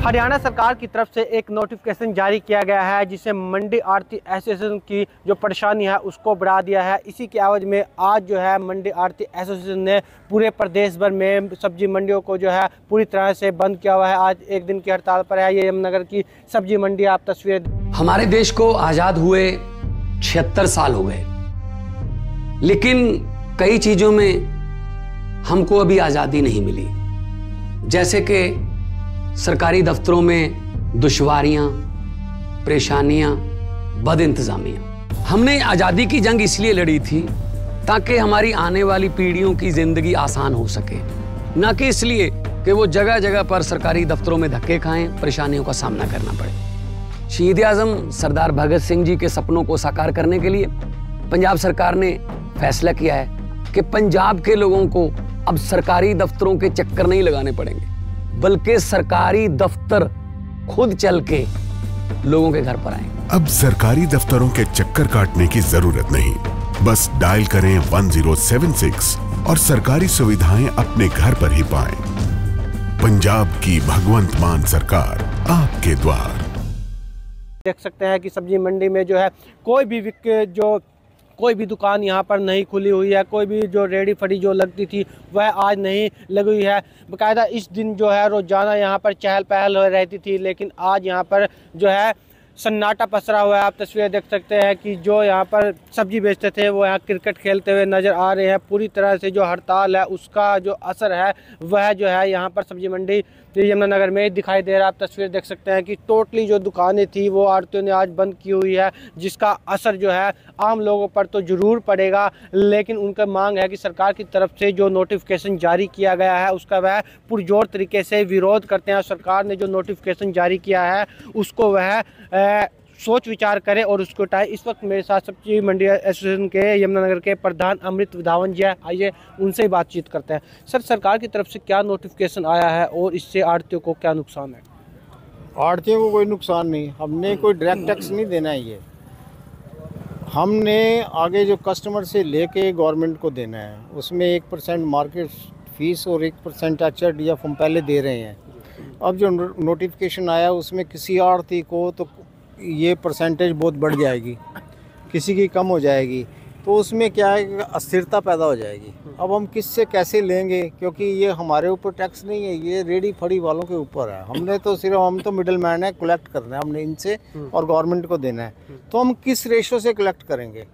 हरियाणा सरकार की तरफ से एक नोटिफिकेशन जारी किया गया है जिसे मंडी आढ़ती एसोसिएशन की जो परेशानी है उसको बढ़ा दिया है। इसी के एवज में आज जो है मंडी आढ़ती एसोसिएशन ने पूरे प्रदेश भर में सब्जी मंडियों को जो है पूरी तरह से बंद किया हुआ है। आज एक दिन की हड़ताल पर है। ये यमुनानगर की सब्जी मंडी, आप तस्वीरें। हमारे देश को आजाद हुए 76 साल हो गए, लेकिन कई चीजों में हमको अभी आजादी नहीं मिली, जैसे कि सरकारी दफ्तरों में दुश्वारियां, परेशानियां, बदइंतजामियां। हमने आजादी की जंग इसलिए लड़ी थी ताकि हमारी आने वाली पीढ़ियों की जिंदगी आसान हो सके, ना कि इसलिए कि वो जगह जगह पर सरकारी दफ्तरों में धक्के खाएं, परेशानियों का सामना करना पड़े। शहीद आजम सरदार भगत सिंह जी के सपनों को साकार करने के लिए पंजाब सरकार ने फैसला किया है कि पंजाब के लोगों को अब सरकारी दफ्तरों के चक्कर नहीं लगाने पड़ेंगे, बल्कि सरकारी दफ्तर खुद चल के लोगों के घर पर आएंगे। अब सरकारी दफ्तरों के चक्कर काटने की जरूरत नहीं, बस डायल करें 1076 और सरकारी सुविधाएं अपने घर पर ही पाएं। पंजाब की भगवंत मान सरकार आपके द्वार। देख सकते हैं कि सब्जी मंडी में जो है कोई भी दुकान यहाँ पर नहीं खुली हुई है। कोई भी जो रेडी फड़ी जो लगती थी वह आज नहीं लगी हुई है। बाकायदा इस दिन जो है रोज़ाना यहाँ पर चहल पहल हो रहती थी, लेकिन आज यहाँ पर जो है सन्नाटा पसरा हुआ है। आप तस्वीरें देख सकते हैं कि जो यहाँ पर सब्जी बेचते थे वो यहाँ क्रिकेट खेलते हुए नज़र आ रहे हैं। पूरी तरह से जो हड़ताल है उसका जो असर है वह जो है यहाँ पर सब्जी मंडी यमुनानगर में दिखाई दे रहा है। आप तस्वीर देख सकते हैं कि टोटली जो दुकानें थी वो आढ़तियों ने आज बंद की हुई है, जिसका असर जो है आम लोगों पर तो ज़रूर पड़ेगा, लेकिन उनका मांग है कि सरकार की तरफ से जो नोटिफिकेशन जारी किया गया है उसका वह पुरजोर तरीके से विरोध करते हैं। सरकार ने जो नोटिफिकेशन जारी किया है उसको वह सोच विचार करें और उसको हटाए। इस वक्त मेरे साथ सब्जी मंडी एसोसिएशन के यमुनानगर के प्रधान अमृत विधावन जी है, आइए उनसे ही बातचीत करते हैं। सर, सरकार की तरफ से क्या नोटिफिकेशन आया है और इससे आढ़तियों को क्या नुकसान है? आढ़तियों को कोई नुकसान नहीं, हमने कोई डायरेक्ट टैक्स नहीं देना है। ये हमने आगे जो कस्टमर से लेके गवर्नमेंट को देना है, उसमें 1% मार्केट फीस और 1% HRDF हम पहले दे रहे हैं। अब जो नोटिफिकेशन आया उसमें किसी आढ़ती को तो ये परसेंटेज बहुत बढ़ जाएगी, किसी की कम हो जाएगी, तो उसमें क्या है कि अस्थिरता पैदा हो जाएगी। अब हम किससे कैसे लेंगे, क्योंकि ये हमारे ऊपर टैक्स नहीं है, ये रेडी फड़ी वालों के ऊपर है। हम तो मिडल मैन है, कलेक्ट करना है हमने इनसे और गवर्नमेंट को देना है। तो हम किस रेशो से कलेक्ट करेंगे?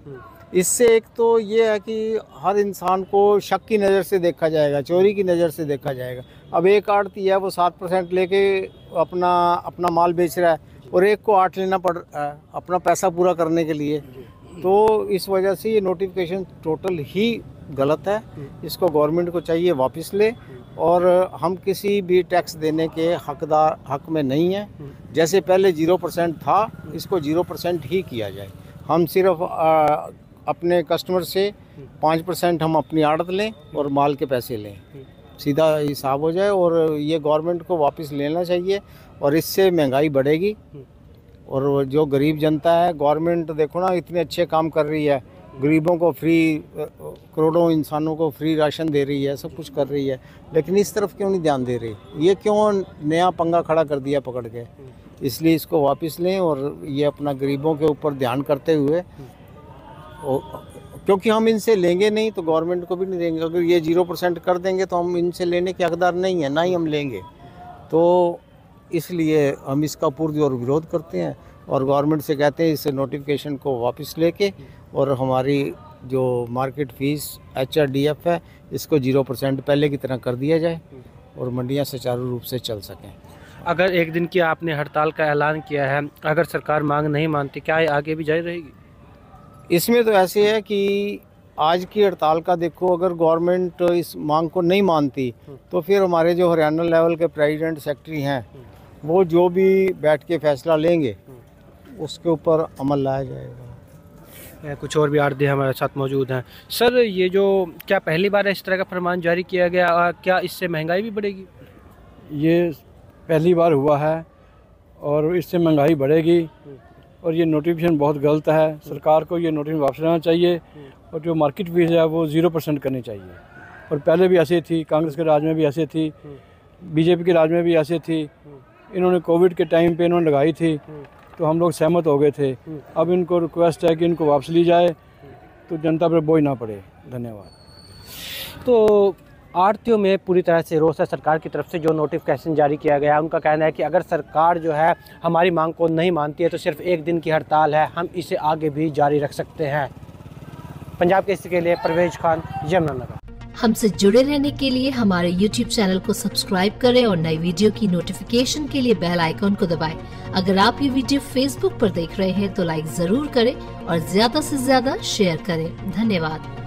इससे एक तो ये है कि हर इंसान को शक की नज़र से देखा जाएगा, चोरी की नज़र से देखा जाएगा। अब एक आढ़ती है वो 7% लेके अपना माल बेच रहा है और एक को 8 लेना पड़ रहा है अपना पैसा पूरा करने के लिए। तो इस वजह से ये नोटिफिकेशन टोटल ही गलत है। इसको गवर्नमेंट को चाहिए वापस ले, और हम किसी भी टैक्स देने के हक में नहीं है। जैसे पहले 0% था, इसको 0% ही किया जाए। हम सिर्फ अपने कस्टमर से 5% हम अपनी आड़त लें और माल के पैसे लें, सीधा हिसाब हो जाए। और ये गवर्नमेंट को वापस लेना चाहिए, और इससे महंगाई बढ़ेगी। और जो गरीब जनता है, गवर्नमेंट देखो ना इतने अच्छे काम कर रही है, गरीबों को फ्री, करोड़ों इंसानों को फ्री राशन दे रही है, सब कुछ कर रही है, लेकिन इस तरफ क्यों नहीं ध्यान दे रही? ये क्यों नया पंगा खड़ा कर दिया पकड़ के? इसलिए इसको वापस लें और ये अपना गरीबों के ऊपर ध्यान करते हुए, क्योंकि हम इनसे लेंगे नहीं तो गवर्नमेंट को भी नहीं देंगे। अगर ये 0% कर देंगे तो हम इनसे लेने के हकदार नहीं हैं, ना ही हम लेंगे। तो इसलिए हम इसका पुरजोर विरोध करते हैं और गवर्नमेंट से कहते हैं इस नोटिफिकेशन को वापस लेके और हमारी जो मार्केट फीस HRDF है इसको 0% पहले की तरह कर दिया जाए और मंडियां सुचारू रूप से चल सकें। अगर एक दिन की आपने हड़ताल का ऐलान किया है, अगर सरकार मांग नहीं मानती, क्या ये आगे भी जारी रहेगी? इसमें तो ऐसे है कि आज की हड़ताल का देखो, अगर गवर्नमेंट इस मांग को नहीं मानती तो फिर हमारे जो हरियाणा लेवल के प्रेसिडेंट सेक्रेटरी हैं वो जो भी बैठ के फैसला लेंगे उसके ऊपर अमल लाया जाएगा। कुछ और भी आढ़ती हमारे साथ मौजूद हैं। सर, ये जो क्या पहली बार इस तरह का फरमान जारी किया गया, क्या इससे महंगाई भी बढ़ेगी? ये पहली बार हुआ है और इससे महंगाई बढ़ेगी और ये नोटिफिकेशन बहुत गलत है। सरकार को ये नोटिफिकेशन वापस लेना चाहिए और जो मार्केट फीस है वो 0% करनी चाहिए। और पहले भी ऐसे थी, कांग्रेस के राज में भी ऐसे थी, बीजेपी के राज में भी ऐसे थी, इन्होंने कोविड के टाइम पे इन्होंने लगाई थी, तो हम लोग सहमत हो गए थे। अब इनको रिक्वेस्ट है कि इनको वापस ली जाए तो जनता पर बोझ ना पड़े। धन्यवाद। तो आढ़तियों में पूरी तरह से रोष है। सरकार की तरफ से जो नोटिफिकेशन जारी किया गया है, उनका कहना है कि अगर सरकार जो है हमारी मांग को नहीं मानती है तो सिर्फ एक दिन की हड़ताल है, हम इसे आगे भी जारी रख सकते हैं। पंजाब केसरी के लिए परवेज खान, यमुनानगर। हमसे जुड़े रहने के लिए हमारे YouTube चैनल को सब्सक्राइब करें और नई वीडियो की नोटिफिकेशन के लिए बेल आइकॉन को दबाएं। अगर आप ये वीडियो Facebook पर देख रहे हैं तो लाइक जरूर करें और ज्यादा से ज्यादा शेयर करें। धन्यवाद।